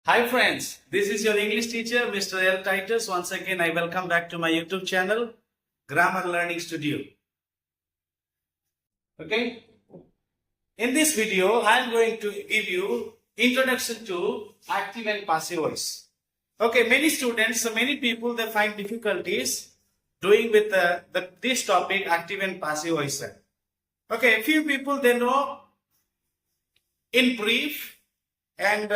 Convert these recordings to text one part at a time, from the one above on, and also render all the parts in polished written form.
Hi friends, this is your English teacher Mr. L. Titus. Once again I welcome back to my YouTube channel Grammar Learning Studio. Okay, in this video I am going to give you introduction to active and passive voice. Okay, many people they find difficulties doing with this topic active and passive voice. Okay, few people they know in brief and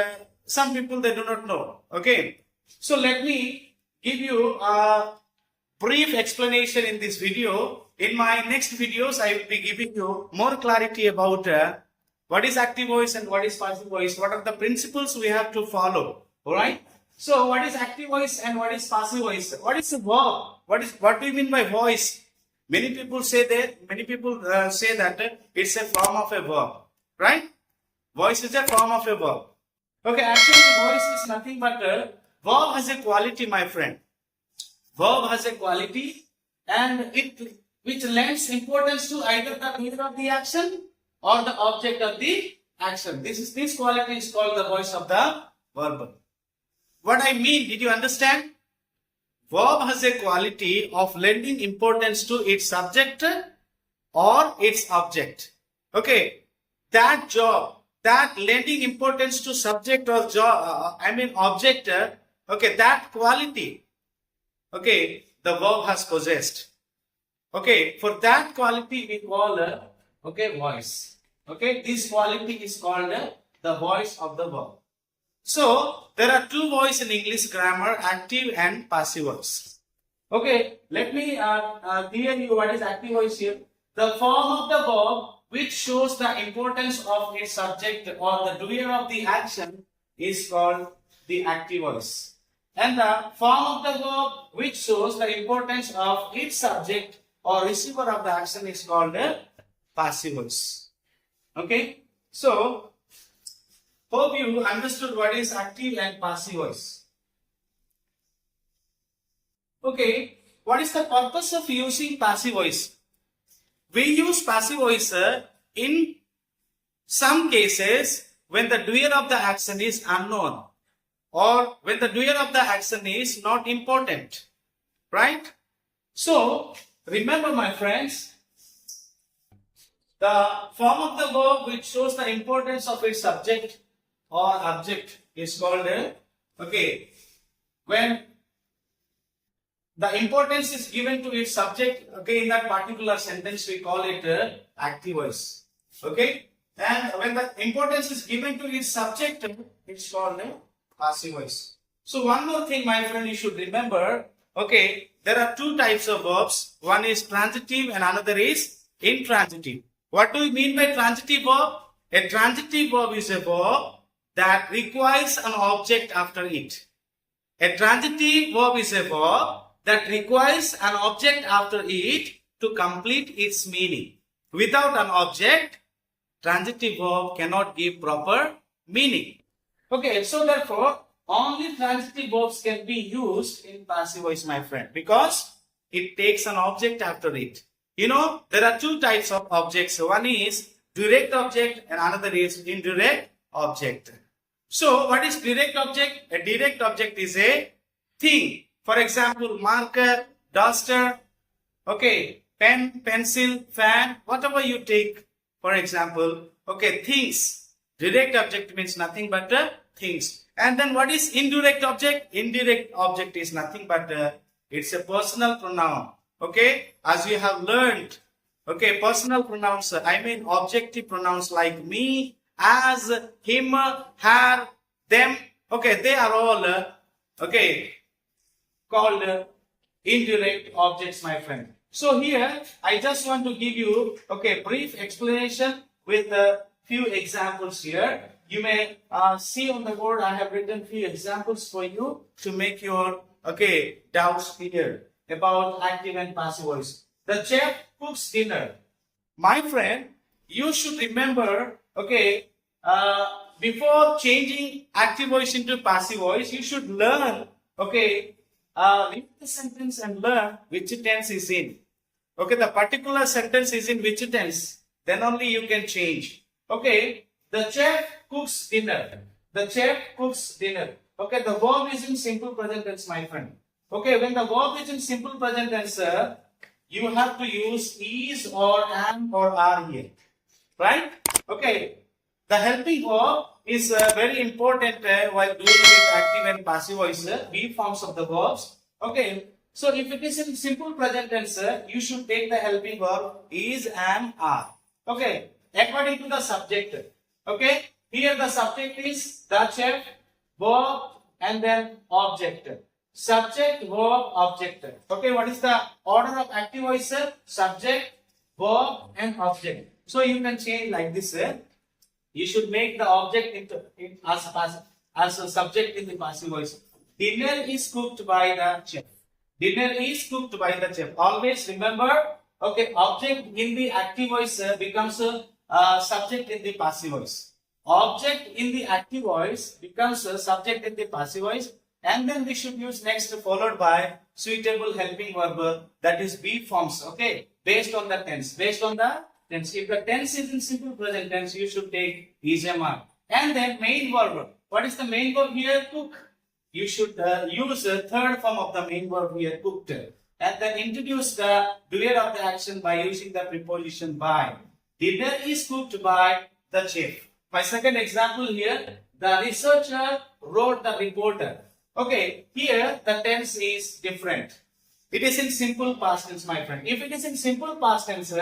some people they do not know. Okay, so let me give you a brief explanation in this video. In my next videos I will be giving you more clarity about what is active voice and what is passive voice, what are the principles we have to follow. All right, so what is active voice and what is passive voice? What is a verb? What do you mean by voice? Many people say that it's a form of a verb, right? Voice is a form of a verb. Okay, actually voice is nothing but verb has a quality, my friend. Verb has a quality and which lends importance to either the doer of the action or the object of the action. This quality is called the voice of the verb. What I mean, did you understand? Verb has a quality of lending importance to its subject or its object. Okay, that lending importance to subject or object, okay, that quality, okay, the verb has possessed. Okay, for that quality we call voice. Okay, this quality is called the voice of the verb. So there are two voice in English grammar, active and passive voice. Okay, let me clear you what is active voice here. The form of the verb which shows the importance of its subject or the doer of the action is called the active voice. And the form of the verb which shows the importance of its subject or receiver of the action is called the passive voice. Okay, so hope you understood what is active and passive voice. Okay, what is the purpose of using passive voice? We use passive voice in some cases when the doer of the action is unknown or when the doer of the action is not important, right? So remember, my friends, the form of the verb which shows the importance of its subject or object is called when the importance is given to its subject, okay, in that particular sentence we call it active voice. Okay, and when the importance is given to its subject, it's called passive voice. So one more thing, my friend, you should remember. Okay, there are two types of verbs. One is transitive and another is intransitive. What do you mean by transitive verb? A transitive verb is a verb that requires an object after it. A transitive verb is a verb that requires an object after it to complete its meaning. Without an object, transitive verb cannot give proper meaning. Okay, so therefore, only transitive verbs can be used in passive voice, my friend, because it takes an object after it. You know, there are two types of objects. One is direct object and another is indirect object. So, what is direct object? A direct object is a thing. For example, marker, duster, okay, pen, pencil, fan, whatever you take, for example, okay, things. Direct object means nothing but things. And then what is indirect object? Indirect object is nothing but it's a personal pronoun. Okay, as you have learned, okay, personal pronouns, I mean objective pronouns like me, as, him, her, them, okay, they are all, called indirect objects, my friend. So here, I just want to give you, brief explanation with a few examples here. You may see on the board, I have written few examples for you to make your, doubts clear about active and passive voice. The chef cooks dinner. My friend, you should remember, before changing active voice into passive voice, you should learn, read the sentence and learn which tense is in. Okay, the particular sentence is in which tense, then only you can change. Okay, the chef cooks dinner. The chef cooks dinner. Okay, the verb is in simple present tense, my friend. Okay, when the verb is in simple present tense, you have to use is or am or are here. Right? Okay. The helping verb is very important while doing with active and passive voice, be forms of the verbs. Okay. So if it is in simple present tense, you should take the helping verb is, am, are. Okay. According to the subject. Okay. Here the subject is the chef, verb, and then object. Subject, verb, object. Okay. What is the order of active voice? Subject, verb, and object. So you can change like this. You should make the object as a subject in the passive voice. Dinner is cooked by the chef. Dinner is cooked by the chef. Always remember, okay, object in the active voice becomes a subject in the passive voice. Object in the active voice becomes a subject in the passive voice, and then we should use next followed by suitable helping verb, that is be forms. Okay, based on the tense. Based on the tense. If the tense is in simple present tense, you should take is, am, are. And then main verb. What is the main verb here? Cook. You should use a third form of the main verb here, cooked. And then introduce the doer of the action by using the preposition by. Dinner is cooked by the chef. My second example here, the researcher wrote the reporter. Okay, here the tense is different. It is in simple past tense, my friend. If it is in simple past tense,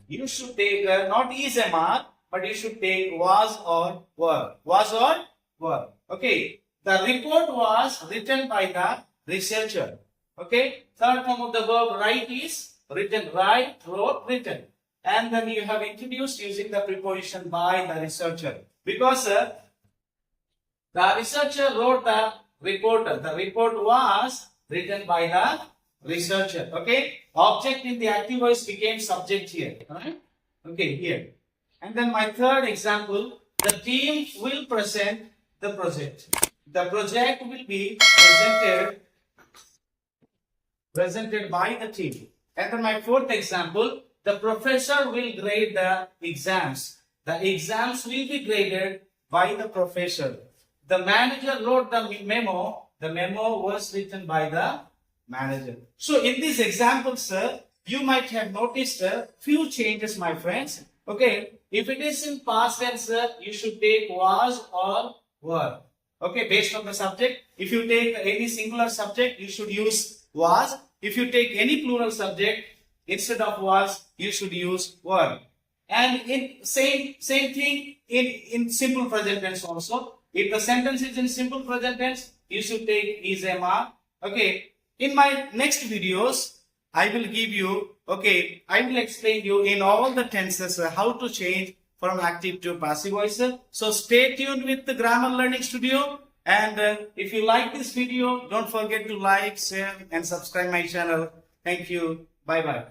you should take not is, am, are, but you should take was or were. Was or were. Okay. The report was written by the researcher. Okay. Third form of the verb write is written. Write, wrote, written. And then you have introduced using the preposition by the researcher. Because the researcher wrote the reporter. The report was written by the researcher. Okay. Object in the active voice became subject here. Alright. Okay, here. And then my third example, the team will present the project. The project will be presented by the team. And then my fourth example, the professor will grade the exams. The exams will be graded by the professor. The manager wrote the memo. The memo was written by the manager. So in these examples, you might have noticed a few changes, my friends. Okay, if it is in past tense, you should take was or were. Okay, based on the subject. If you take any singular subject, you should use was. If you take any plural subject, instead of was, you should use were. And in same thing in simple present tense also. If the sentence is in simple present tense, you should take is, am, are. Okay. In my next videos, I will give you, okay, I will explain you in all the tenses how to change from active to passive voice. So stay tuned with the Grammar Learning Studio. And if you like this video, don't forget to like, share and subscribe my channel. Thank you. Bye-bye.